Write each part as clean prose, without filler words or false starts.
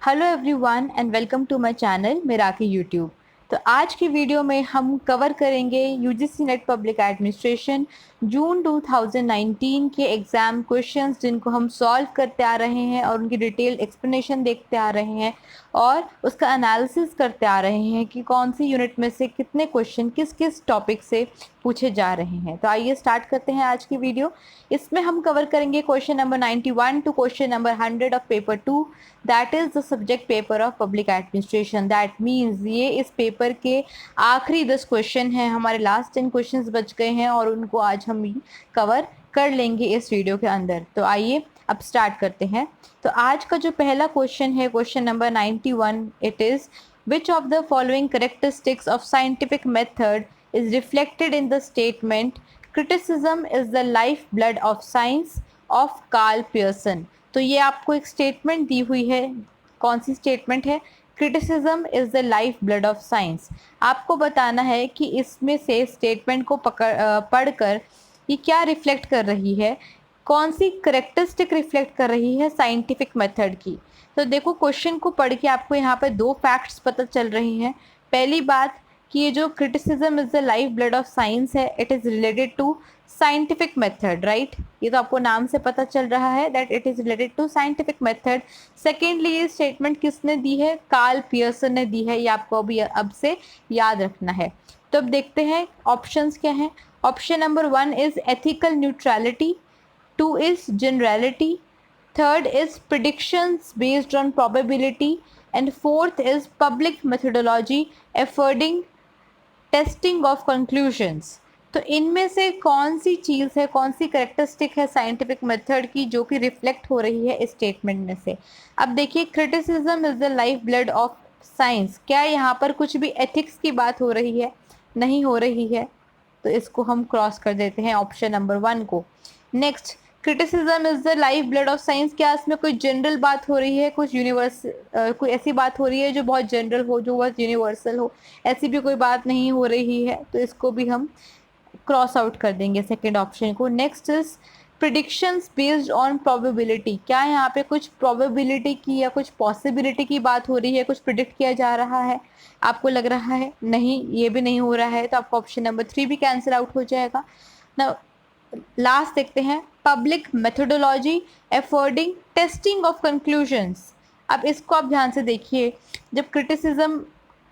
Hello everyone and welcome to my channel Meraki YouTube. तो आज की वीडियो में हम कवर करेंगे UGC NET public administration June 2019 के एग्ज़ाम क्वेश्चंस जिनको हम सॉल्व करते आ रहे हैं और उनकी डिटेल एक्सप्लेनेशन देखते आ रहे हैं और उसका एनालिसिस करते आ रहे हैं कि कौन सी यूनिट में से कितने क्वेश्चन किस किस टॉपिक से पूछे जा रहे हैं। तो आइए स्टार्ट करते हैं आज की वीडियो। इसमें हम कवर करेंगे question number 91 to question number 100 of paper 2, that is the subject paper of public administration. That means ये इस पेपर के आखिरी 10 क्वेश्चन हैं, हमारे लास्ट 10 क्वेश्चन बच गए हैं और उनको आज हम कवर कर लेंगे इस वीडियो के अंदर। तो आइए अब स्टार्ट करते हैं। तो आज का जो पहला क्वेश्चन है question number 91, it is which of the following characteristics of scientific method is reflected in the statement criticism is the lifeblood of science of Karl Pearson. तो ये आपको एक स्टेटमेंट दी हुई है। कौन सी स्टेटमेंट है? Criticism is the life blood of science. आपको बताना है कि इसमें से स्टेटमेंट को पढ़कर ये क्या रिफ्लेक्ट कर रही है, कौन सी करेक्टरिस्टिक रिफ्लेक्ट कर रही है साइंटिफिक मेथड की। तो देखो क्वेश्चन को पढ़ के आपको यहाँ पे दो फैक्ट्स पता चल रही हैं। पहली बात कि ये जो criticism is the life blood of science है, it is related to scientific method, right. ये तो आपको नाम से पता चल रहा है that it is related to scientific method. Secondly ये स्टेटमेंट किसने दी है? कार्ल पियर्सन ने दी है। ये आपको अभी अब से याद रखना है। तो अब देखते हैं ऑप्शंस क्या हैं। Option number 1 is ethical neutrality, 2 is generality, third is predictions based on probability, and fourth is public methodology affording testing of conclusions। तो इनमें से कौन सी चीज़ है, कौन सी करेक्टरिस्टिक है साइंटिफिक मेथड की जो कि रिफ्लेक्ट हो रही है इस स्टेटमेंट में से? अब देखिए, criticism is the life blood of science. क्या यहाँ पर कुछ भी एथिक्स की बात हो रही है? नहीं हो रही है। तो इसको हम क्रॉस कर देते हैं ऑप्शन नंबर 1 को। Next, criticism is the life blood of science. क्या इसमें कोई जनरल बात हो रही है, कुछ कोई ऐसी बात हो रही है जो बहुत जनरल हो, जो बहुत यूनिवर्सल हो? ऐसी भी कोई बात नहीं हो रही है, तो इसको भी हम क्रॉस आउट कर देंगे सेकेंड ऑप्शन को। Next is predictions based on probability. क्या यहाँ पे कुछ प्रोबेबिलिटी की या कुछ पॉसिबिलिटी की बात हो रही है, कुछ प्रिडिक्ट किया जा रहा है? आपको लग रहा है नहीं, ये भी नहीं हो रहा है, तो आपका ऑप्शन नंबर 3 भी कैंसिल आउट हो जाएगा ना। लास्ट देखते हैं, public methodology affording testing of conclusions. अब इसको आप ध्यान से देखिए। जब क्रिटिसिज्म,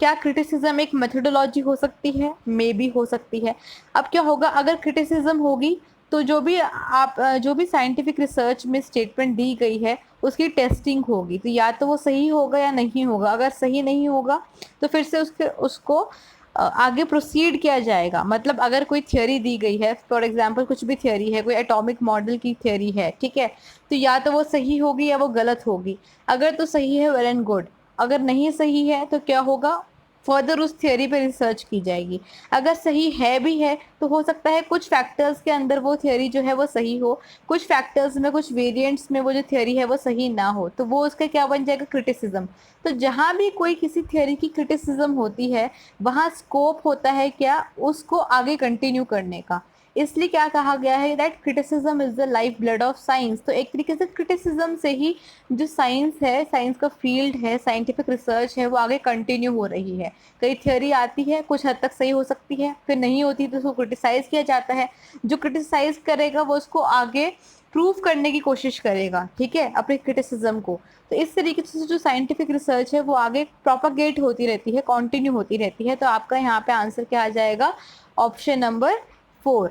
क्या क्रिटिसिज्म एक मेथोडोलॉजी हो सकती है? मे भी हो सकती है। अब क्या होगा अगर क्रिटिसिज्म होगी तो जो भी साइंटिफिक रिसर्च में स्टेटमेंट दी गई है उसकी टेस्टिंग होगी। तो या तो वो सही होगा या नहीं होगा। अगर सही नहीं होगा तो फिर से उसको आगे प्रोसीड किया जाएगा। मतलब अगर कोई थ्योरी दी गई है, फॉर एग्जांपल कुछ भी थ्योरी है, कोई एटॉमिक मॉडल की थ्योरी है, ठीक है, तो या तो वो सही होगी या वो गलत होगी। अगर तो सही है वेल एंड गुड, अगर नहीं सही है तो क्या होगा, फर्दर उस थ्योरी पे रिसर्च की जाएगी। अगर सही है भी है तो हो सकता है कुछ फैक्टर्स के अंदर वो थ्योरी जो है वो सही हो, कुछ फैक्टर्स में, कुछ वेरिएंट्स में वो जो थ्योरी है वो सही ना हो, तो वो उसका क्या बन जाएगा? क्रिटिसिज्म। तो जहाँ भी कोई किसी थ्योरी की क्रिटिसिज्म होती है वहाँ स्कोप होता है क्या, उसको आगे कंटिन्यू करने का। इसलिए क्या कहा गया है that criticism is the life blood of science. तो एक तरीके से क्रिटिसिज्म से ही जो साइंस है, साइंस का फील्ड है, साइंटिफिक रिसर्च है, वो आगे कंटिन्यू हो रही है। कई थ्योरी आती है, कुछ हद तक सही हो सकती है, फिर नहीं होती तो उसको क्रिटिसाइज किया जाता है। जो क्रिटिसाइज करेगा वो उसको आगे प्रूव करने की कोशिश करेगा, ठीक है, अपने क्रिटिसिज्म को। तो इस तरीके से जो साइंटिफिक रिसर्च है वो आगे प्रोपागेट होती रहती है, कंटिन्यू होती रहती है। तो आपका यहाँ पे आंसर क्या आ जाएगा? Option number 4,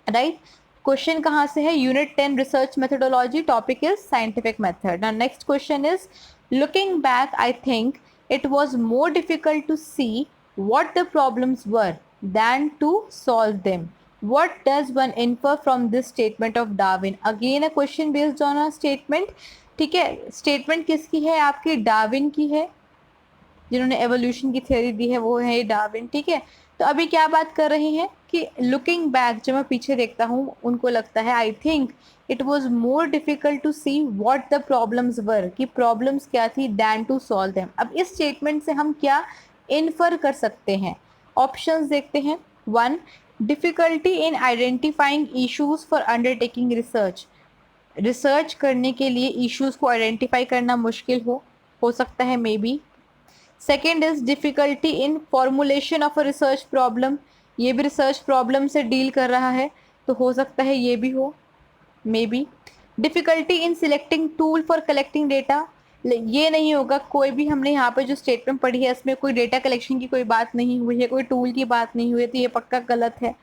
right. क्वेश्चन कहाँ से है? Unit 10 research methodology, topic is scientific method. Now next question is, looking back I think it was more difficult to see what the problems were than to solve them. What does one infer from this statement of Darwin? Again a question based on a statement, ठीक है। Statement किसकी है? आपकी Darwin की है। जिन्होंने evolution की theory दी है वो है डार्विन, ठीक है। तो अभी क्या बात कर रहे हैं कि लुकिंग बैक, जब मैं पीछे देखता हूँ, उनको लगता है I think it was more difficult to see what the problems were, कि प्रॉब्लम्स क्या थी, दैन टू सॉल्व देम। अब इस स्टेटमेंट से हम क्या इन्फर कर सकते हैं? ऑप्शंस देखते हैं। 1, difficulty in identifying issues for undertaking research. Research करने के लिए इश्यूज को आइडेंटिफाई करना मुश्किल हो। हो सकता है may be. Second is difficulty in formulation of a research problem, ये भी रिसर्च प्रॉब्लम से डील कर रहा है, तो हो सकता है ये भी हो may be. Difficulty in selecting tool for collecting data, ये नहीं होगा, कोई भी हमने यहाँ पे जो स्टेटमेंट पढ़ी है इसमें कोई डेटा कलेक्शन की कोई बात नहीं हुई है, कोई टूल की बात नहीं हुई है, तो ये पक्का गलत है।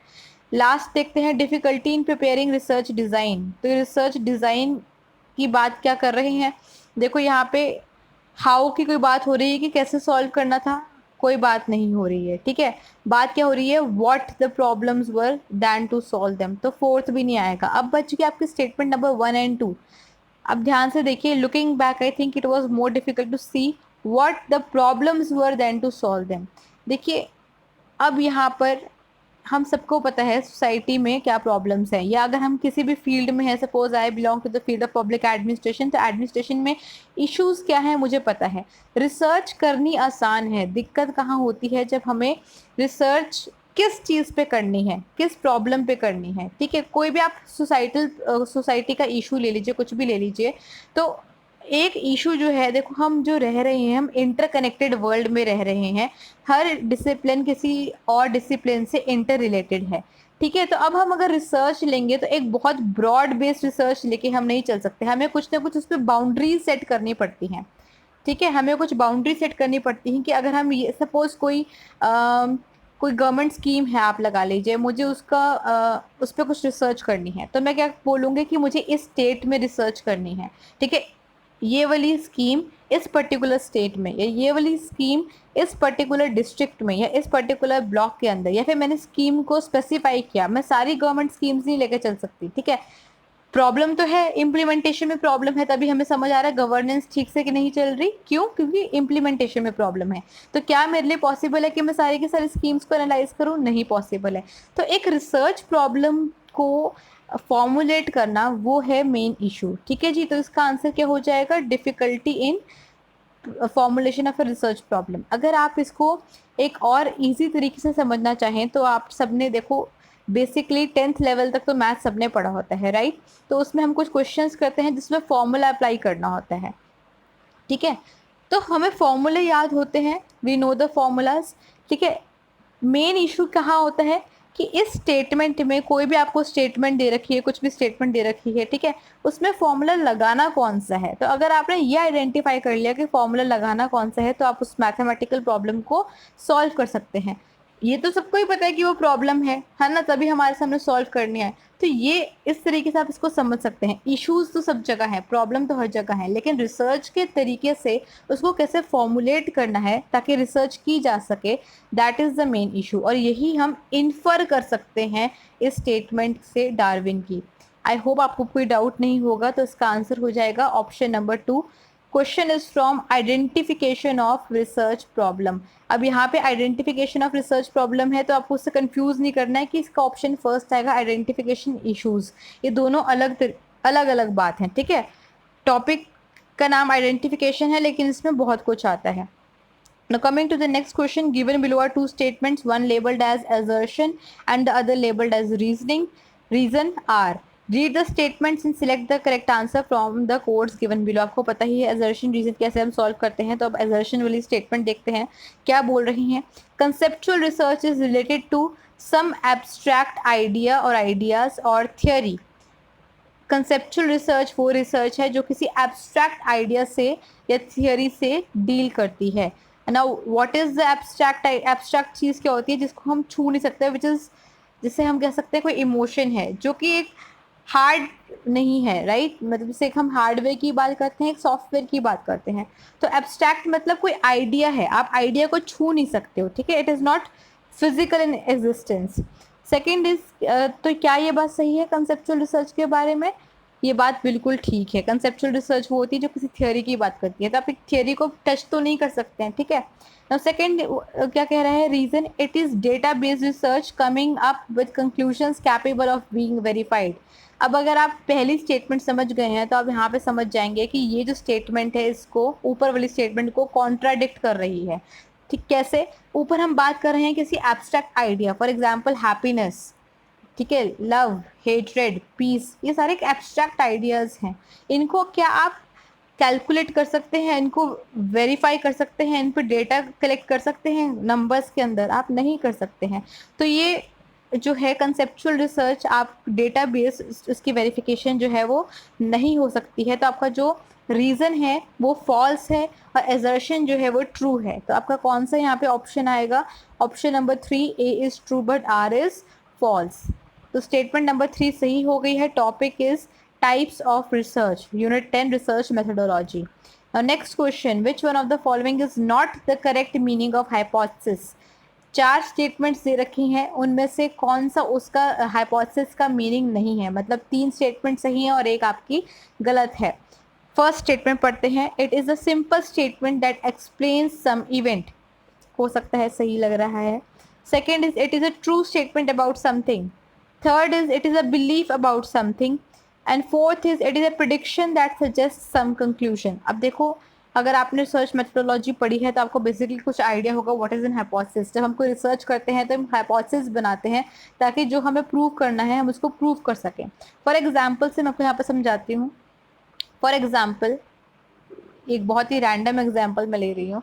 लास्ट देखते हैं, difficulty in preparing research design, तो रिसर्च डिज़ाइन की बात क्या कर रहे हैं, देखो यहाँ पे हाउ की कोई बात हो रही है कि कैसे सॉल्व करना था, कोई बात नहीं हो रही है, ठीक है। बात क्या हो रही है, what the problems were then to solve them, तो फोर्थ भी नहीं आएगा। अब बच गया आपके स्टेटमेंट नंबर 1 और 2। अब ध्यान से देखिए, looking back I think it was more difficult to see what the problems were then to solve them. देखिए अब यहाँ पर हम सबको पता है सोसाइटी में क्या प्रॉब्लम्स हैं, या अगर हम किसी भी फील्ड में हैं, suppose I belong to the field of public administration, तो एडमिनिस्ट्रेशन में इश्यूज क्या हैं मुझे पता है। रिसर्च करनी आसान है, दिक्कत कहाँ होती है जब हमें रिसर्च किस चीज़ पे करनी है, किस प्रॉब्लम पे करनी है, ठीक है। कोई भी आप सोसाइटी का इशू ले लीजिए, कुछ भी ले लीजिए, तो एक इशू जो है, देखो हम जो रह रहे हैं, हम इंटरकनेक्टेड वर्ल्ड में रह रहे हैं, हर डिसिप्लिन किसी और डिसिप्लिन से इंटर रिलेटेड है, ठीक है। तो अब हम अगर रिसर्च लेंगे तो एक बहुत ब्रॉड बेस्ड रिसर्च लेके हम नहीं चल सकते, हमें कुछ ना कुछ उस पर बाउंड्रीज सेट करनी पड़ती हैं, ठीक है। हमें कुछ बाउंड्री सेट करनी पड़ती हैं कि अगर हम ये सपोज कोई गवर्नमेंट स्कीम है, आप लगा लीजिए, मुझे उस पर कुछ रिसर्च करनी है, तो मैं क्या बोलूँगी कि मुझे इस स्टेट में रिसर्च करनी है, ठीक है। ये वाली स्कीम इस पर्टिकुलर स्टेट में, या ये वाली स्कीम इस पर्टिकुलर डिस्ट्रिक्ट में, या इस पर्टिकुलर ब्लॉक के अंदर, या फिर मैंने स्कीम को स्पेसिफाई किया, मैं सारी गवर्नमेंट स्कीम्स नहीं लेकर चल सकती, ठीक है। प्रॉब्लम तो है, इम्प्लीमेंटेशन में प्रॉब्लम है, तभी हमें समझ आ रहा है गवर्नेंस ठीक से कि नहीं चल रही, क्यों, क्योंकि इम्प्लीमेंटेशन में प्रॉब्लम है। तो क्या मेरे लिए पॉसिबल है कि मैं सारी की सारी स्कीम्स को एनालाइज करूँ, नहीं पॉसिबल है। तो एक रिसर्च प्रॉब्लम को फॉर्मुलेट करना वो है मेन इशू, ठीक है जी। तो इसका आंसर क्या हो जाएगा, difficulty in formulation of a research problem. अगर आप इसको एक और इजी तरीके से समझना चाहें तो आप सबने देखो बेसिकली 10th लेवल तक तो मैथ सबने पढ़ा होता है, राइट। तो उसमें हम कुछ क्वेश्चंस करते हैं जिसमें फॉर्मूला अप्लाई करना होता है, ठीक है। तो हमें फॉर्मूले याद होते हैं, वी नो द फॉर्मूलाज, ठीक है। मेन इशू कहाँ होता है कि इस स्टेटमेंट में, कोई भी आपको स्टेटमेंट दे रखी है, कुछ भी स्टेटमेंट दे रखी है, ठीक है, उसमें फॉर्मूला लगाना कौन सा है। तो अगर आपने ये आइडेंटिफाई कर लिया कि फॉर्मूला लगाना कौन सा है, तो आप उस मैथमेटिकल प्रॉब्लम को सॉल्व कर सकते हैं। ये तो सबको ही पता है कि वो प्रॉब्लम है ना, तभी हमारे सामने सॉल्व करनी है। तो ये इस तरीके से आप इसको समझ सकते हैं। इश्यूज तो सब जगह है, प्रॉब्लम तो हर जगह है, लेकिन रिसर्च के तरीके से उसको कैसे फॉर्मुलेट करना है ताकि रिसर्च की जा सके, that is the main issue. और यही हम इन्फर कर सकते हैं इस स्टेटमेंट से डार्विन की। आई होप आपको कोई डाउट नहीं होगा, तो इसका आंसर हो जाएगा option number 2। Question is from identification of research problem. अब यहाँ पे आइडेंटिफिकेशन ऑफ रिसर्च प्रॉब्लम है, तो आपको उससे कंफ्यूज नहीं करना है कि इसका ऑप्शन फर्स्ट आएगा आइडेंटिफिकेशन इश्यूज, ये दोनों अलग अलग बात है, ठीक है। टॉपिक का नाम आइडेंटिफिकेशन है, लेकिन इसमें बहुत कुछ आता है। Now coming to the next question, given below are two statements, one labeled as assertion and the other labeled as reasoning. Reason are, read the statements and select the correct answer from the codes given below. आपको पता ही है assertion reason कैसे हम solve करते हैं, तो अब assertion वाली statement देखते हैं क्या बोल रही हैं। Conceptual research is related to some abstract idea or ideas or theory. Conceptual research वो रिसर्च है जो किसी एब्स्ट्रैक्ट आइडिया से या थियोरी से डील करती है। Now what is the abstract चीज़ क्या होती है जिसको हम छू नहीं सकते, विच इज़, जिसे हम कह सकते हैं कोई इमोशन है जो कि एक हार्ड नहीं है, राइट। मतलब जैसे एक हम हार्डवेयर की बात करते हैं, एक सॉफ्टवेयर की बात करते हैं, तो एब्स्ट्रैक्ट मतलब कोई आइडिया है, आप आइडिया को छू नहीं सकते हो, ठीक है। It is not physical in existence. Second is, तो क्या ये बात सही है कंसेप्चुअल रिसर्च के बारे में, ये बात बिल्कुल ठीक है। कंसेप्चुअल रिसर्च वो होती है जो किसी थियोरी की बात करती है, तो आप एक थियोरी को टच तो नहीं कर सकते हैं, ठीक है। नाउ सेकंड क्या कह रहा है, reason, it is data based research coming up with conclusions capable of being verified. अब अगर आप पहली स्टेटमेंट समझ गए हैं तो आप यहाँ पे समझ जाएंगे कि ये जो स्टेटमेंट है इसको ऊपर वाली स्टेटमेंट को कॉन्ट्राडिक्ट कर रही है, ठीक। कैसे, ऊपर हम बात कर रहे हैं किसी abstract idea, for example happiness, ठीक है, लव, हेट्रेड, पीस, ये सारे एब्स्ट्रैक्ट आइडियाज हैं। इनको क्या आप कैलकुलेट कर सकते हैं, इनको वेरीफाई कर सकते हैं, इन पर डेटा कलेक्ट कर सकते हैं नंबर्स के अंदर? आप नहीं कर सकते हैं। तो ये जो है कंसेप्चुअल रिसर्च, आप डेटा बेस उसकी वेरिफिकेशन जो है वो नहीं हो सकती है। तो आपका जो रीज़न है वो फॉल्स है और एजर्शन जो है वो ट्रू है। तो आपका कौन सा यहाँ पे ऑप्शन आएगा? Option number 3 A is true but R is false. तो स्टेटमेंट नंबर 3 सही हो गई है। Topic is types of research, unit 10 research methodology. Now next question, which one of the following is not the correct meaning of hypothesis? 4 statements दे रखी हैं, उनमें से कौन सा उसका हाइपोथेसिस का मीनिंग नहीं है? मतलब 3 स्टेटमेंट सही हैं और एक आपकी गलत है। फर्स्ट स्टेटमेंट पढ़ते हैं। It is a simple statement that explains some event, हो सकता है सही लग रहा है। Second is it is a true statement about something. Third is it is a belief about something. And fourth is it is a prediction that suggest some conclusion. अब देखो, अगर आपने रिसर्च मेथोडोलॉजी पढ़ी है तो आपको बेसिकली कुछ idea होगा व्हाट इज़ एन हाइपोथेसिस। जब हम कोई रिसर्च करते हैं तो हम हाइपोथेसिस बनाते हैं ताकि जो हमें प्रूव करना है हम उसको प्रूव कर सकें। फॉर एग्जाम्पल से मैं आपको यहाँ पर समझाती हूँ। फॉर एग्जाम्पल, एक बहुत ही रैंडम एग्जाम्पल मैं ले रही हूँ।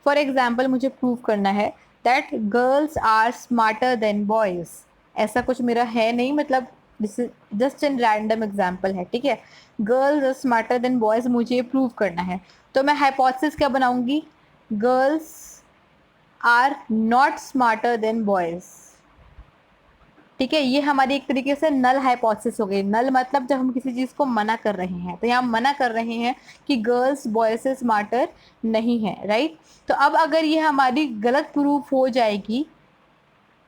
फॉर एग्जाम्पल, मुझे प्रूव करना है that girls are smarter than boys. ऐसा कुछ मेरा है नहीं, मतलब this is just an random example है, ठीक है। Girls are smarter than boys, मुझे ये प्रूव करना है। तो मैं हाइपोथेसिस क्या बनाऊंगी? Girls are not smarter than boys, ठीक है। ये हमारी एक तरीके से नल हाइपोथेसिस हो गई। नल मतलब जब हम किसी चीज़ को मना कर रहे हैं, तो यहाँ मना कर रहे हैं कि गर्ल्स बॉयज से स्मार्टर नहीं है, राइट। तो अब अगर ये हमारी गलत प्रूफ हो जाएगी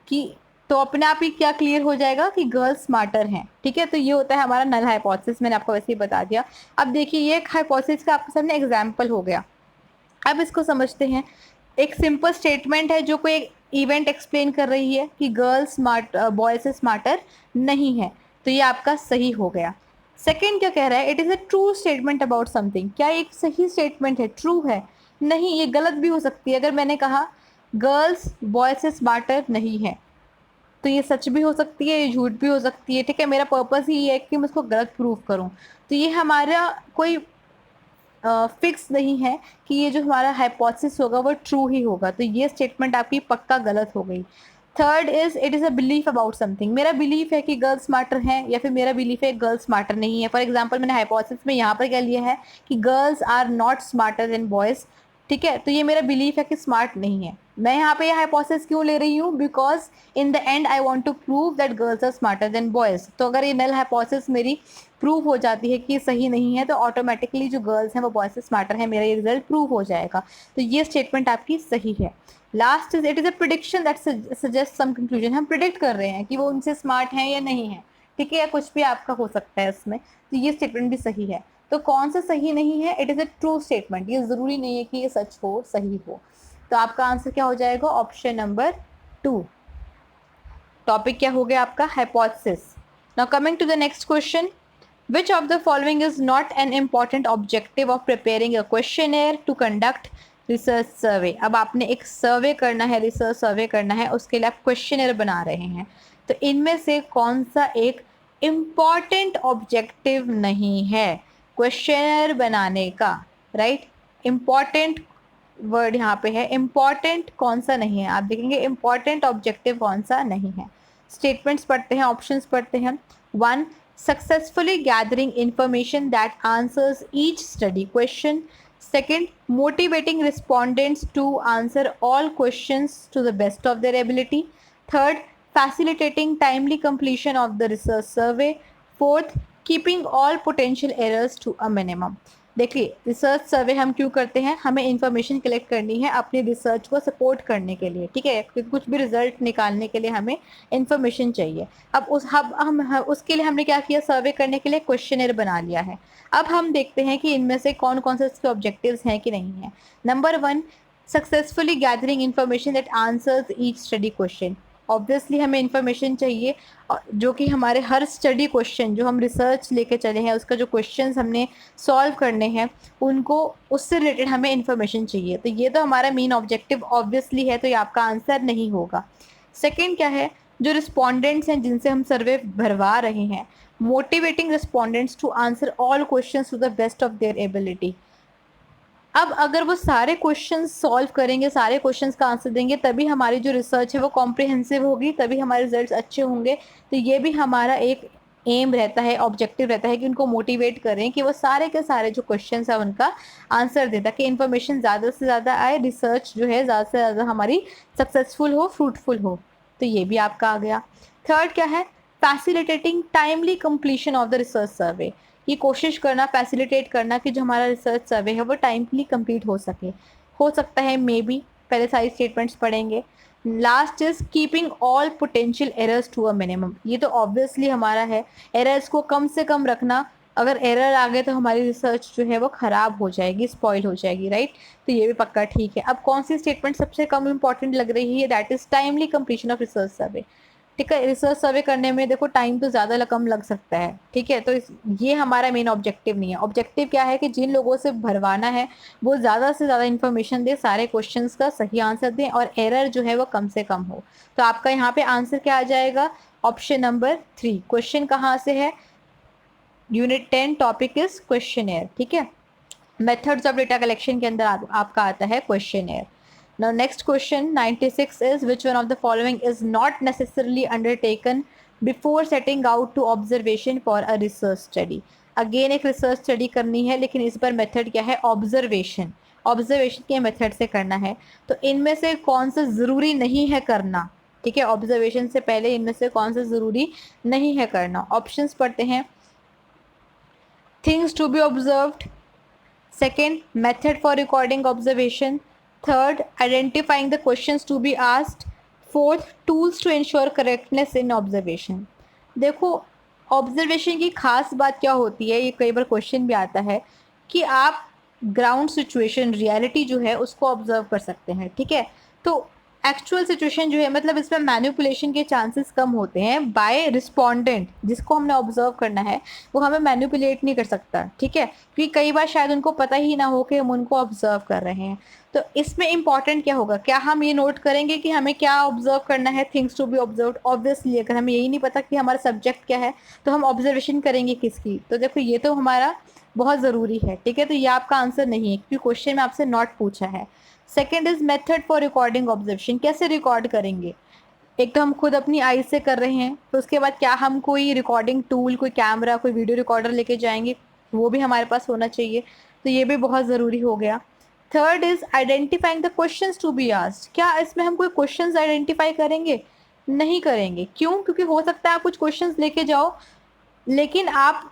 कि, तो अपने आप ही क्या क्लियर हो जाएगा कि गर्ल्स स्मार्टर हैं, ठीक है। तो ये होता है हमारा नल हाइपोथेसिस, मैंने आपको वैसे ही बता दिया। अब देखिए, ये एक हाइपोथेसिस का आपके सामने एग्जाम्पल हो गया। अब इसको समझते हैं। एक सिंपल स्टेटमेंट है जो कोई एक इवेंट एक्सप्लेन कर रही है कि गर्ल्स स्मार्ट बॉय से स्मार्टर नहीं है, तो ये आपका सही हो गया। सेकंड क्या कह रहा है? It is a true statement about something. क्या एक सही स्टेटमेंट है? ट्रू है? नहीं, ये गलत भी हो सकती है। अगर मैंने कहा गर्ल्स बॉय से स्मार्टर नहीं है, तो ये सच भी हो सकती है, ये झूठ भी हो सकती है, ठीक है। मेरा पर्पस ही ये है कि मैं उसको गलत प्रूव करूँ। तो ये हमारा कोई फिक्स नहीं है कि ये जो हमारा हाइपोथेसिस होगा वो ट्रू ही होगा। तो ये स्टेटमेंट आपकी पक्का गलत हो गई। Third is it is a belief about something. मेरा बिलीफ है कि गर्ल्स स्मार्टर हैं, या फिर मेरा बिलीफ है गर्ल्स स्मार्टर नहीं है। फॉर एग्जांपल, मैंने हाइपोथेसिस में यहाँ पर क्या लिया है कि girls are not smarter than boys, ठीक है। तो ये मेरा बिलीफ है कि स्मार्ट नहीं है। मैं यहाँ पे ये हाइपोथेसिस क्यों ले रही हूँ? Because in the end I want to prove that girls are smarter than boys. तो अगर ये नल हाइपोथेसिस मेरी प्रूव हो जाती है कि सही नहीं है, तो ऑटोमेटिकली जो गर्ल्स हैं वो बॉयज से स्मार्टर हैं, मेरा ये रिजल्ट प्रूव हो जाएगा। तो ये स्टेटमेंट आपकी सही है। Last is it is a prediction that suggest some conclusion. हम प्रिडिक्ट कर रहे हैं कि वो उनसे स्मार्ट हैं या नहीं है, ठीक है, या कुछ भी आपका हो सकता है इसमें। तो ये स्टेटमेंट भी सही है। तो कौन सा सही नहीं है? It is a true statement. ये ज़रूरी नहीं है कि ये सच हो, सही हो। तो आपका आंसर क्या हो जाएगा? Option number 2। टॉपिक क्या हो गया आपका? Hypothesis. Now coming to the next question, which of the following is not an important objective of preparing a questionnaire to conduct research survey? अब आपने एक सर्वे करना है, रिसर्च सर्वे करना है, उसके लिए आप क्वेश्चनर बना रहे हैं। तो इनमें से कौन सा एक इम्पॉर्टेंट ऑब्जेक्टिव नहीं है क्वेश्चनर बनाने का? राइट, इम्पॉर्टेंट वर्ड यहाँ पे है। इम्पॉर्टेंट कौन सा नहीं है? आप देखेंगे इम्पॉर्टेंट ऑब्जेक्टिव कौन सा नहीं है। स्टेटमेंट्स पढ़ते हैं, ऑप्शंस पढ़ते हैं। 1, successfully gathering information that answers each study question. Second, motivating respondents to answer all questions to the best of their ability. Third, facilitating timely completion of the research survey. Fourth, keeping all potential errors to a minimum. देखिए, research सर्वे हम क्यों करते हैं? हमें information collect करनी है अपनी research को सपोर्ट करने के लिए, ठीक है। क्योंकि कुछ भी रिजल्ट निकालने के लिए हमें इंफॉर्मेशन चाहिए। अब उसके लिए हमने क्या किया? सर्वे करने के लिए क्वेश्चनर बना लिया है। अब हम देखते हैं कि इनमें से कौन कौन से इसके ऑब्जेक्टिव्स हैं कि नहीं है। Number 1, successfully gathering information that answers each study question. Obviously हमें इन्फॉर्मेशन चाहिए जो कि हमारे हर स्टडी क्वेश्चन जो हम रिसर्च लेके चले हैं, उसका जो क्वेश्चंस हमने सॉल्व करने हैं, उनको उससे रिलेटेड हमें इन्फॉर्मेशन चाहिए। तो ये तो हमारा मेन ऑब्जेक्टिव ऑब्वियसली है, तो ये आपका आंसर नहीं होगा। सेकेंड क्या है? जो रिस्पॉन्डेंट्स हैं जिनसे हम सर्वे भरवा रहे हैं, motivating respondents to answer all questions to the best of their ability. अब अगर वो सारे क्वेश्चंस सॉल्व करेंगे, सारे क्वेश्चंस का आंसर देंगे, तभी हमारी जो रिसर्च है वो कॉम्प्रिहेंसिव होगी, तभी हमारे रिजल्ट्स अच्छे होंगे। तो ये भी हमारा एक एम रहता है, ऑब्जेक्टिव रहता है कि उनको मोटिवेट करें कि वो सारे के सारे जो क्वेश्चंस है उनका आंसर दे, ताकि इन्फॉर्मेशन ज़्यादा से ज़्यादा आए, रिसर्च जो है ज़्यादा से ज़्यादा हमारी सक्सेसफुल हो, फ्रूटफुल हो। तो ये भी आपका आ गया। थर्ड क्या है? Facilitating timely completion of the research survey. ये कोशिश करना, फैसिलिटेट करना कि जो हमारा रिसर्च सर्वे है वो टाइमली कंप्लीट हो सके। हो सकता है मे बी, पहले सारी स्टेटमेंट्स पढ़ेंगे। Last is keeping all potential errors to a minimum. ये तो ऑब्वियसली हमारा है, एरर्स को कम से कम रखना। अगर एरर आ गए तो हमारी रिसर्च जो है वो खराब हो जाएगी, स्पॉइल हो जाएगी, राइट। तो ये भी पक्का ठीक है। अब कौन सी स्टेटमेंट सबसे कम इंपॉर्टेंट लग रही है? That is timely completion of research survey. ठीक है, रिसर्च सर्वे करने में देखो टाइम तो ज़्यादा कम लग सकता है, ठीक है। तो ये हमारा मेन ऑब्जेक्टिव नहीं है। ऑब्जेक्टिव क्या है कि जिन लोगों से भरवाना है वो ज़्यादा से ज़्यादा इन्फॉर्मेशन दे, सारे क्वेश्चंस का सही आंसर दें और एरर जो है वो कम से कम हो। तो आपका यहाँ पे आंसर क्या आ जाएगा? Option number 3। क्वेश्चन कहाँ से है? यूनिट 10, टॉपिक इज क्वेश्चनेयर, ठीक है। मेथड्स ऑफ डेटा कलेक्शन के अंदर आपका आता है questionnaire. Now next question 96 is which one of the following is not necessarily undertaken before setting out to observation for a research study। Again एक research study करनी है, लेकिन इस बार मेथड क्या है? ऑब्जर्वेशन। ऑब्जर्वेशन के मेथड से करना है। तो इनमें से कौन सा ज़रूरी नहीं है करना? ठीक है, ऑब्जर्वेशन से पहले इनमें से कौन सा ज़रूरी नहीं है करना? ऑप्शंस पढ़ते हैं। Things to be observed, second, method for recording observation, third, identifying the questions to be asked, fourth, tools to ensure correctness in observation। देखो, ऑब्जर्वेशन की खास बात क्या होती है, ये कई बार क्वेश्चन भी आता है कि आप ग्राउंड सिचुएशन, रियलिटी जो है उसको ऑब्जर्व कर सकते हैं, ठीक है। तो एक्चुअल सिचुएशन जो है, मतलब इसमें मैनिपुलेशन के चांसेस कम होते हैं बाय रिस्पोंडेंट। जिसको हमने ऑब्जर्व करना है वो हमें मैनिपुलेट नहीं कर सकता, ठीक है, क्योंकि कई बार शायद उनको पता ही ना हो कि हम उनको ऑब्जर्व कर रहे हैं। तो इसमें इंपॉर्टेंट क्या होगा? क्या हम ये नोट करेंगे कि हमें क्या ऑब्जर्व करना है? Things to be observe. Obviously अगर हमें यही नहीं पता कि हमारा सब्जेक्ट क्या है तो हम ऑब्जर्वेशन करेंगे किसकी? तो देखो ये तो हमारा बहुत ज़रूरी है, ठीक है। तो ये आपका आंसर नहीं है क्योंकि क्वेश्चन में आपसे नॉट पूछा है। Second is method for recording observation. कैसे रिकॉर्ड करेंगे? एक तो हम खुद अपनी आई से कर रहे हैं, तो उसके बाद क्या हम कोई रिकॉर्डिंग टूल, कोई कैमरा, कोई वीडियो रिकॉर्डर लेके जाएंगे? वो भी हमारे पास होना चाहिए, तो ये भी बहुत ज़रूरी हो गया। Third is identifying the questions to be asked. क्या इसमें हम कोई क्वेश्चंस आइडेंटिफाई करेंगे? नहीं करेंगे। क्यों? क्योंकि हो सकता है आप कुछ क्वेश्चंस लेके जाओ, लेकिन आप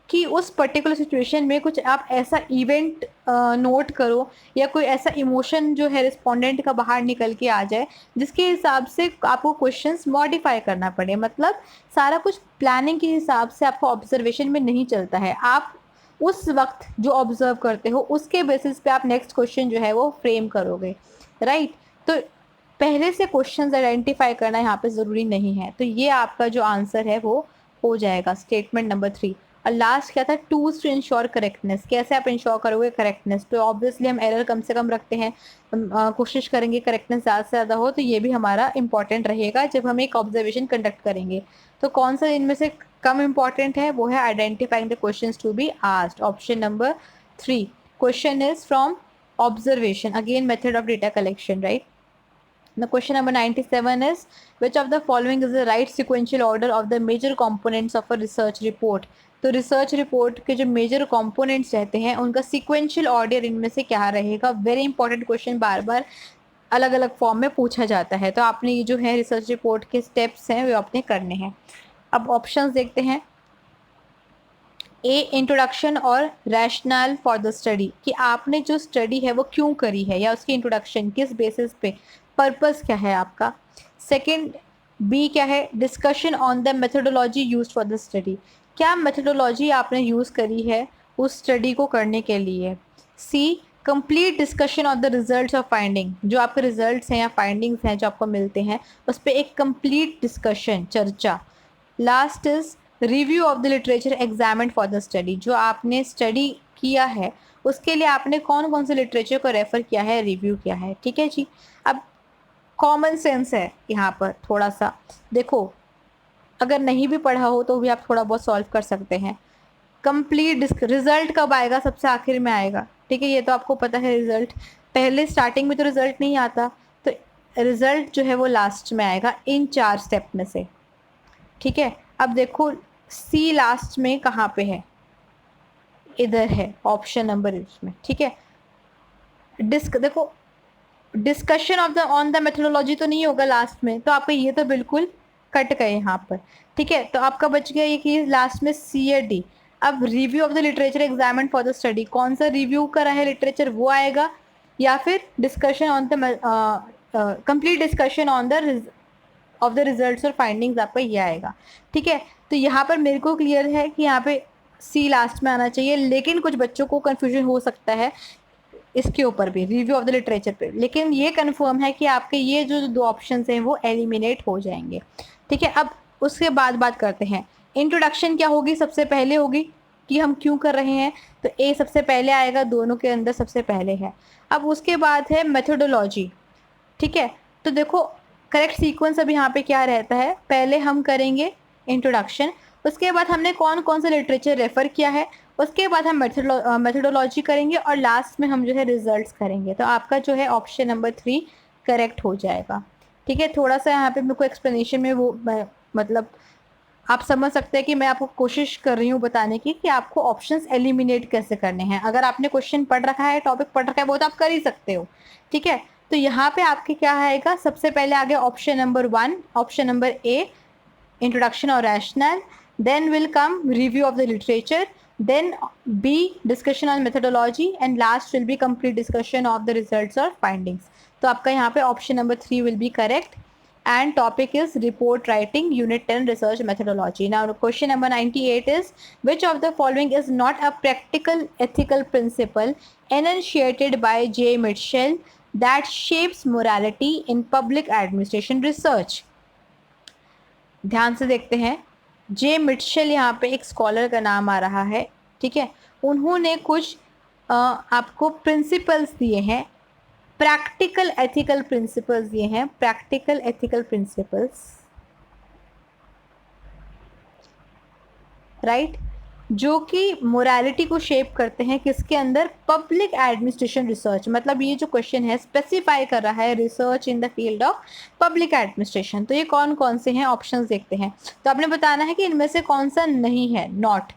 कि उस पर्टिकुलर सिचुएशन में कुछ आप ऐसा इवेंट नोट करो या कोई ऐसा इमोशन जो है रिस्पोंडेंट का बाहर निकल के आ जाए, जिसके हिसाब से आपको क्वेश्चंस मॉडिफाई करना पड़े। मतलब सारा कुछ प्लानिंग के हिसाब से आपको ऑब्जर्वेशन में नहीं चलता है। आप उस वक्त जो ऑब्जर्व करते हो उसके बेसिस पे आप नेक्स्ट क्वेश्चन जो है वो फ्रेम करोगे, राइट। तो पहले से क्वेश्चंस आइडेंटिफाई करना यहाँ पे ज़रूरी नहीं है। तो ये आपका जो आंसर है वो हो जाएगा स्टेटमेंट नंबर 3। और लास्ट क्या था? Tools to ensure correctness. कैसे आप इंश्योर करोगे करेक्टनेस? तो ऑब्वियसली हम एरर कम से कम रखते हैं, कोशिश करेंगे करेक्टनेस ज़्यादा से ज़्यादा हो। तो ये भी हमारा इंपॉर्टेंट रहेगा जब हम एक ऑब्जर्वेशन कंडक्ट करेंगे। तो कौन सा इनमें से कम इंपॉर्टेंट है? वो है identifying the questions to be asked, option number 3। Question is from observation, again method of data collection, right. The question number 97 is which of the following is the right sequential order of the major components of a research report। तो research report के जो major components रहते हैं उनका sequential order इनमें से क्या रहेगा? वेरी इंपॉर्टेंट क्वेश्चन, बार बार अलग अलग फॉर्म में पूछा जाता है। तो आपने ये जो है रिसर्च रिपोर्ट के स्टेप्स हैं वो आपने करने हैं। अब ऑप्शंस देखते हैं। ए, इंट्रोडक्शन और रैशनल फॉर द स्टडी, कि आपने जो स्टडी है वो क्यों करी है या उसकी इंट्रोडक्शन किस बेसिस पे, पर्पस क्या है आपका। सेकंड, बी क्या है? Discussion on the methodology used for the study, क्या मेथोडोलॉजी आपने यूज़ करी है उस स्टडी को करने के लिए। C, complete discussion of the results of finding, जो आपके रिजल्ट्स हैं या फाइंडिंग्स हैं जो आपको मिलते हैं उस पर एक कंप्लीट डिस्कशन, चर्चा। Last is review of the literature examined for the study, जो आपने स्टडी किया है उसके लिए आपने कौन कौन से लिटरेचर को रेफ़र किया है, रिव्यू किया है, ठीक है जी। अब कॉमन सेंस है यहाँ पर थोड़ा सा, देखो अगर नहीं भी पढ़ा हो तो भी आप थोड़ा बहुत सॉल्व कर सकते हैं। कंप्लीट रिजल्ट कब आएगा? सबसे आखिर में आएगा, ठीक है, ये तो आपको पता है रिजल्ट पहले स्टार्टिंग में तो रिजल्ट नहीं आता, तो रिजल्ट जो है वो लास्ट में आएगा इन 4 स्टेप में से। ठीक है, अब देखो सी लास्ट में कहाँ पे है, इधर है ऑप्शन नंबर इसमें। ठीक है, देखो discussion of the on the methodology तो नहीं होगा लास्ट में, तो आपका ये तो बिल्कुल कट गए यहाँ पर। ठीक है, तो आपका बच गया ये कि लास्ट में सी या डी। अब review of the literature examine for the study, कौन सा रिव्यू करा है लिटरेचर वो आएगा, या फिर discussion on the complete discussion on the of the results और फाइंडिंग्स, आपका ये आएगा। ठीक है, तो यहाँ पर मेरे को क्लियर है कि यहाँ पे सी लास्ट में आना चाहिए, लेकिन कुछ बच्चों को कन्फ्यूजन हो सकता है इसके ऊपर भी, रिव्यू ऑफ द लिटरेचर पे, लेकिन ये कंफर्म है कि आपके ये जो 2 ऑप्शन हैं वो एलिमिनेट हो जाएंगे। ठीक है, अब उसके बाद बात करते हैं इंट्रोडक्शन क्या होगी, सबसे पहले होगी कि हम क्यों कर रहे हैं, तो ए सबसे पहले आएगा, दोनों के अंदर सबसे पहले है। अब उसके बाद है मेथोडोलॉजी। ठीक है, तो देखो करेक्ट सीक्वेंस अब यहाँ पे क्या रहता है, पहले हम करेंगे इंट्रोडक्शन, उसके बाद हमने कौन कौन सा लिटरेचर रेफर किया है, उसके बाद हम मेथोडोलॉजी करेंगे, और लास्ट में हम जो है रिजल्ट्स करेंगे। तो आपका जो है ऑप्शन नंबर 3 करेक्ट हो जाएगा। ठीक है, थोड़ा सा यहाँ पे मेरे को एक्सप्लेनेशन में वो मतलब आप समझ सकते हैं कि मैं आपको कोशिश कर रही हूँ बताने की कि आपको ऑप्शंस एलिमिनेट कैसे करने हैं। अगर आपने क्वेश्चन पढ़ रखा है, टॉपिक पढ़ रखा है, वो तो आप कर ही सकते हो। ठीक है, तो यहाँ पे आपके क्या आएगा, सबसे पहले आगे option number 1, option number A introduction और rationale, then will come review of the literature, then B discussion on methodology, and last will be complete discussion of the results or findings. तो आपका यहाँ पे option number 3 will be correct, and topic is report writing unit 10 research methodology. Now question number 98 is which of the following is not a practical ethical principle enunciated by J. Mitchell that shapes morality in public administration research. ध्यान से देखते हैं, जे मिटशेल यहाँ पे एक scholar का नाम आ रहा है। ठीक है, उन्होंने कुछ आपको प्रिंसिपल्स दिए हैं, प्रैक्टिकल एथिकल प्रिंसिपल्स दिए हैं, प्रैक्टिकल एथिकल प्रिंसिपल्स, राइट, जो कि मोरालिटी को शेप करते हैं किसके अंदर, पब्लिक एडमिनिस्ट्रेशन रिसर्च। मतलब ये जो क्वेश्चन है स्पेसिफाई कर रहा है research in the field of public administration. तो ये कौन कौन से हैं, ऑप्शंस देखते हैं। तो आपने बताना है कि इनमें से कौन सा नहीं है, not.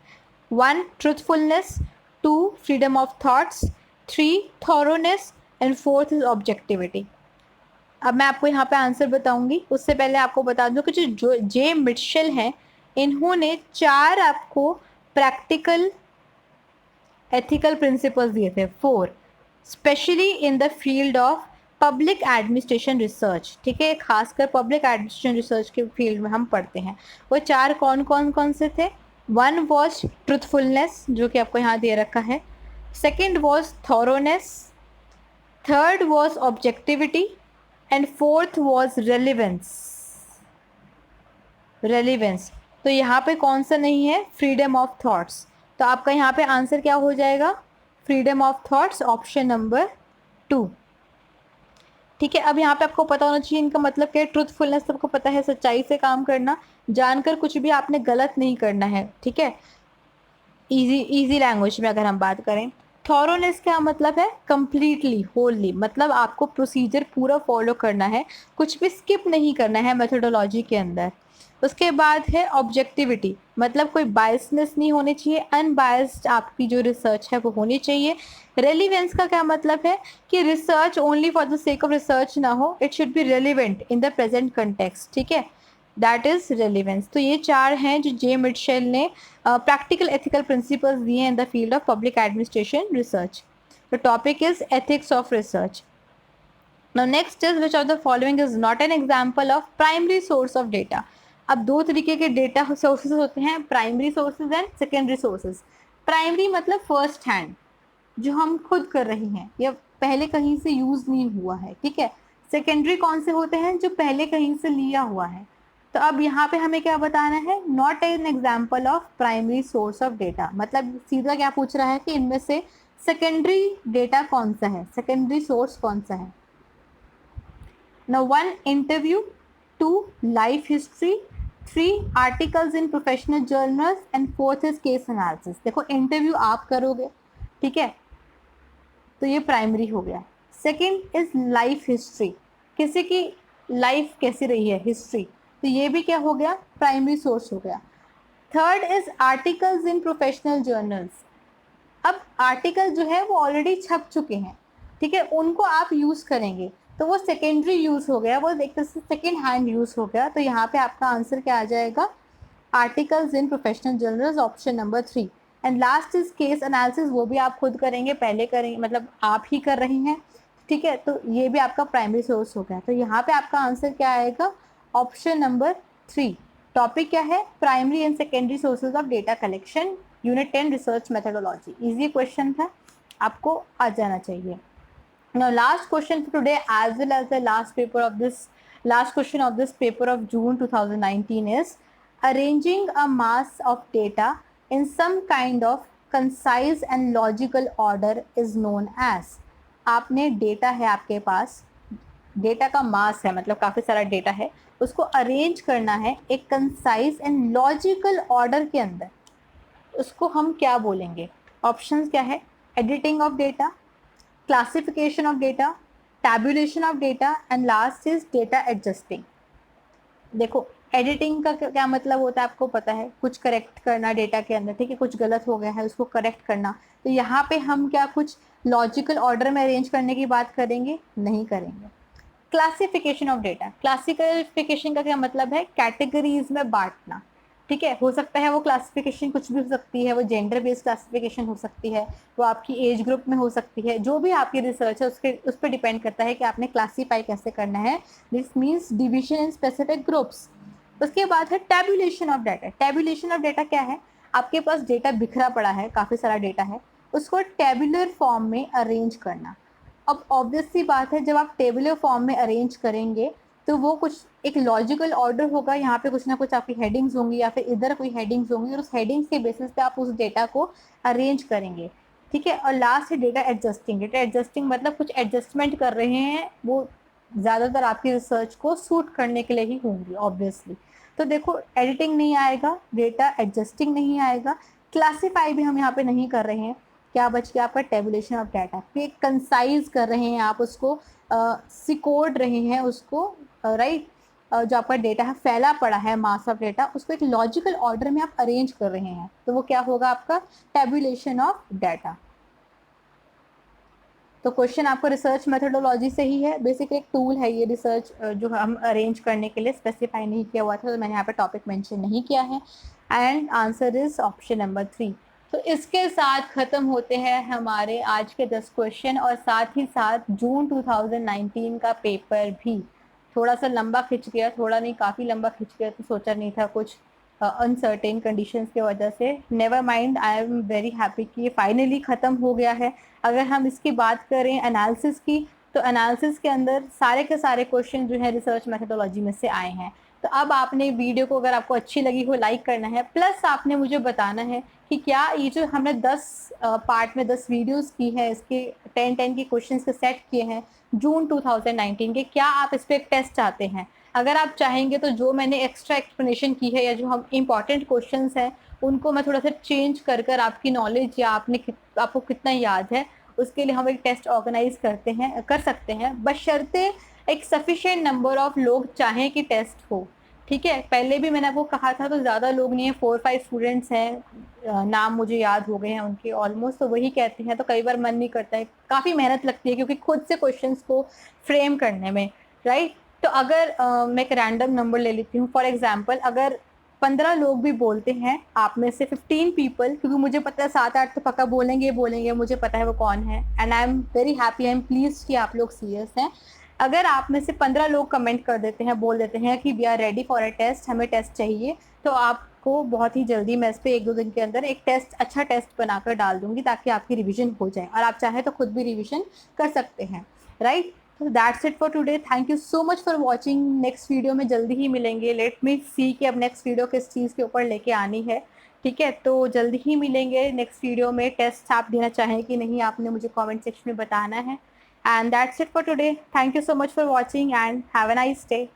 1 truthfulness, 2 freedom of thoughts, 3 thoroughness, and 4th is objectivity. अब मैं आपको यहाँ पे आंसर बताऊंगी, उससे पहले आपको बता दूं कि जो जे मिटशेल हैं, इन्होंने 4 आपको प्रैक्टिकल एथिकल प्रिंसिपल्स दिए थे, 4 specially in the field of public administration research. ठीक है, खासकर पब्लिक एडमिनिस्ट्रेशन रिसर्च के फील्ड में हम पढ़ते हैं। वो 4 कौन कौन कौन से थे, 1 वॉज ट्रूथफुलनेस, जो कि आपको यहाँ दे रखा है, 2nd was thoroughness, 3rd was objectivity, and 4th was relevance. Relevance, तो यहाँ पे कौन सा नहीं है, फ्रीडम ऑफ थॉट्स। तो आपका यहाँ पे आंसर क्या हो जाएगा, freedom of thoughts, option number 2। ठीक है, अब यहाँ पे आपको पता होना चाहिए इनका मतलब क्या है। ट्रूथफुलनेस सबको पता है, सच्चाई से काम करना, जानकर कुछ भी आपने गलत नहीं करना है। ठीक है, इजी लैंग्वेज में अगर हम बात करें। थॉरोनेस क्या मतलब है, कंप्लीटली होली, मतलब आपको प्रोसीजर पूरा फॉलो करना है, कुछ भी स्किप नहीं करना है मेथोडोलॉजी के अंदर। उसके बाद है ऑब्जेक्टिविटी, मतलब कोई बायसनेस नहीं होनी चाहिए, अनबायस्ड आपकी जो रिसर्च है वो होनी चाहिए। रेलिवेंस का क्या मतलब है कि research only for the sake of research ना हो, it should be relevant in the present context. ठीक है, दैट इज रेलिवेंस। तो ये 4 हैं जो जे मिटशेल ने प्रैक्टिकल एथिकल प्रिंसिपल्स दिए हैं in the field of public administration research. The topic is ethics of research. Now next is which of the following is not an example of primary source of data. अब 2 तरीके के data sources होते हैं, primary sources and secondary sources. Primary मतलब first hand, जो हम खुद कर रहे हैं या पहले कहीं से यूज नहीं हुआ है। ठीक है, सेकेंडरी कौन से होते हैं, जो पहले कहीं से लिया हुआ है। तो अब यहाँ पे हमें क्या बताना है, not an example of primary source of data, मतलब सीधा क्या पूछ रहा है कि इनमें से सेकेंडरी डेटा कौन सा है, सेकेंडरी सोर्स कौन सा है। Now 1 interview, 2 life history, 3 articles in professional journals, and 4th is case analysis। देखो इंटरव्यू आप करोगे, ठीक है, तो ये प्राइमरी हो गया। सेकंड इज लाइफ हिस्ट्री, किसी की लाइफ कैसी रही है, हिस्ट्री, तो ये भी क्या हो गया, प्राइमरी सोर्स हो गया। Third is articles in professional journals, अब आर्टिकल जो है वो ऑलरेडी छप चुके हैं, ठीक है, उनको आप यूज़ करेंगे तो वो सेकेंडरी यूज़ हो गया, वो देखते से सेकेंड हैंड यूज़ हो गया। तो यहाँ पे आपका आंसर क्या आ जाएगा, articles in professional journals, option number 3। And last is case analysis, वो भी आप खुद करेंगे, पहले करेंगे मतलब आप ही कर रही हैं, ठीक है, तो ये भी आपका प्राइमरी सोर्स हो गया। तो यहाँ पे आपका आंसर क्या आएगा, ऑप्शन नंबर 3। टॉपिक क्या है, primary and secondary sources of data collection, unit 10 research methodology. Easy question था, आपको आ जाना चाहिए। Now last question for today as well as the last question of this paper of June 2019 is arranging a mass of data in some kind of concise and logical order is known as, आपने data है आपके पास, data का मास है मतलब काफ़ी सारा data है, उसको अरेंज करना है एक कंसाइज एंड लॉजिकल ऑर्डर के अंदर, उसको हम क्या बोलेंगे। ऑप्शंस क्या है, editing of data, classification of data, tabulation of data and last is data adjusting. देखो एडिटिंग का क्या मतलब होता है आपको पता है, कुछ करेक्ट करना डेटा के अंदर, ठीक है, कुछ गलत हो गया है उसको करेक्ट करना। तो यहाँ पे हम क्या कुछ लॉजिकल ऑर्डर में अरेंज करने की बात करेंगे, नहीं करेंगे। क्लासिफिकेशन ऑफ डेटा, क्लासिफिकेशन का क्या मतलब है, कैटेगरीज में बांटना, ठीक है, हो सकता है वो क्लासिफिकेशन कुछ भी हो सकती है, वो जेंडर बेस्ड क्लासिफिकेशन हो सकती है, वो आपकी एज ग्रुप में हो सकती है, जो भी आपकी रिसर्च है उसके उस पर डिपेंड करता है कि आपने क्लासीफाई कैसे करना है। This means division in specific groups. उसके बाद है tabulation of data. Tabulation of data क्या है, आपके पास डेटा बिखरा पड़ा है, काफ़ी सारा डेटा है, उसको टेबुलर फॉर्म में अरेंज करना। अब ऑब्वियस सी बात है, जब आप टेबुलर फॉर्म में अरेंज करेंगे तो वो कुछ एक लॉजिकल ऑर्डर होगा, यहाँ पे कुछ ना कुछ आपकी हेडिंग्स होंगी या फिर इधर कोई हेडिंग्स होंगी और उस हेडिंग्स के बेसिस पे आप उस डेटा को अरेंज करेंगे, ठीक है। और लास्ट है डेटा एडजस्टिंग। डेटा एडजस्टिंग मतलब कुछ एडजस्टमेंट कर रहे हैं, वो ज़्यादातर आपकी रिसर्च को सूट करने के लिए ही होंगी ऑब्वियसली। तो देखो एडिटिंग नहीं आएगा, डेटा एडजस्टिंग नहीं आएगा, क्लासीफाई भी हम यहाँ पे नहीं कर रहे हैं, क्या बच गया आपका टेबुलेशन ऑफ डाटा, फिर कंसाइज कर रहे हैं आप उसको, सिकोड रहे हैं उसको, राइट, जो आपका डेटा है फैला पड़ा है मास ऑफ डेटा, उसको एक लॉजिकल ऑर्डर में आप अरेंज कर रहे हैं, तो वो क्या होगा आपका टेबुलेशन ऑफ डाटा। तो क्वेश्चन आपको रिसर्च मेथोडोलॉजी से ही है, बेसिक एक टूल है ये रिसर्च जो हम अरेंज करने के लिए स्पेसिफाई नहीं किया हुआ था, तो मैंने यहाँ पे टॉपिक मेंशन नहीं किया है। And answer is option number 3। तो इसके साथ ख़त्म होते हैं हमारे आज के 10 क्वेश्चन और साथ ही साथ जून 2019 का पेपर भी। थोड़ा सा लंबा खिंच गया, थोड़ा नहीं काफ़ी लंबा खिंच गया, तो सोचा नहीं था, कुछ अनसर्टेन कंडीशंस की वजह से। Never mind, I am very happy कि ये फाइनली ख़त्म हो गया है। अगर हम इसकी बात करें एनालिसिस की, तो एनालिसिस के अंदर सारे के सारे क्वेश्चन जो है रिसर्च मेथोडोलॉजी में से आए हैं। तो अब आपने वीडियो को अगर आपको अच्छी लगी हो लाइक करना है, प्लस आपने मुझे बताना है कि क्या ये जो हमने 10 पार्ट में 10 वीडियोस की है, इसके 10 के क्वेश्चंस के सेट किए हैं जून 2019 के, क्या आप इस पर एक टेस्ट चाहते हैं। अगर आप चाहेंगे तो जो मैंने एक्स्ट्रा एक्सप्लेनेशन की है या जो हम इम्पॉर्टेंट क्वेश्चंस हैं उनको मैं थोड़ा सा चेंज कर कर आपकी नॉलेज या आपको कितना याद है उसके लिए हम एक टेस्ट ऑर्गेनाइज कर सकते हैं, बशर्ते एक सफिशिएंट नंबर ऑफ लोग चाहें कि टेस्ट हो, ठीक है। पहले भी मैंने आपको कहा था, तो ज़्यादा लोग नहीं है, 4-5 स्टूडेंट्स हैं, नाम मुझे याद हो गए हैं उनके ऑलमोस्ट, तो वही कहते हैं, तो कई बार मन नहीं करता है, काफ़ी मेहनत लगती है क्योंकि खुद से क्वेश्चंस को फ्रेम करने में, राइट। तो अगर मैं एक रैंडम नंबर ले लेती हूँ, फॉर एग्जाम्पल अगर 15 लोग भी बोलते हैं, आप में से 15 पीपल, क्योंकि मुझे पता है 7-8 तो पक्का बोलेंगे, मुझे पता है वो कौन है, and I am very happy, I am please कि आप लोग सीरियस हैं। अगर आप में से 15 लोग कमेंट कर देते हैं, बोल देते हैं कि we are ready for a test, हमें टेस्ट चाहिए, तो आपको बहुत ही जल्दी मैं इस पर 1-2 दिन के अंदर एक टेस्ट, अच्छा टेस्ट बनाकर डाल दूंगी ताकि आपकी रिविजन हो जाए और आप चाहें तो खुद भी रिविजन कर सकते हैं, राइट। तो that's it for today, thank you so much for watching. Next video में जल्दी ही मिलेंगे, लेट मी सी कि अब नेक्स्ट वीडियो किस चीज़ के ऊपर लेके आनी है, ठीक है। तो जल्दी ही मिलेंगे नेक्स्ट वीडियो में। टेस्ट आप देना चाहें कि नहीं, आपने मुझे कमेंट सेक्शन में बताना है। And that's it for today, thank you so much for watching and have a nice day.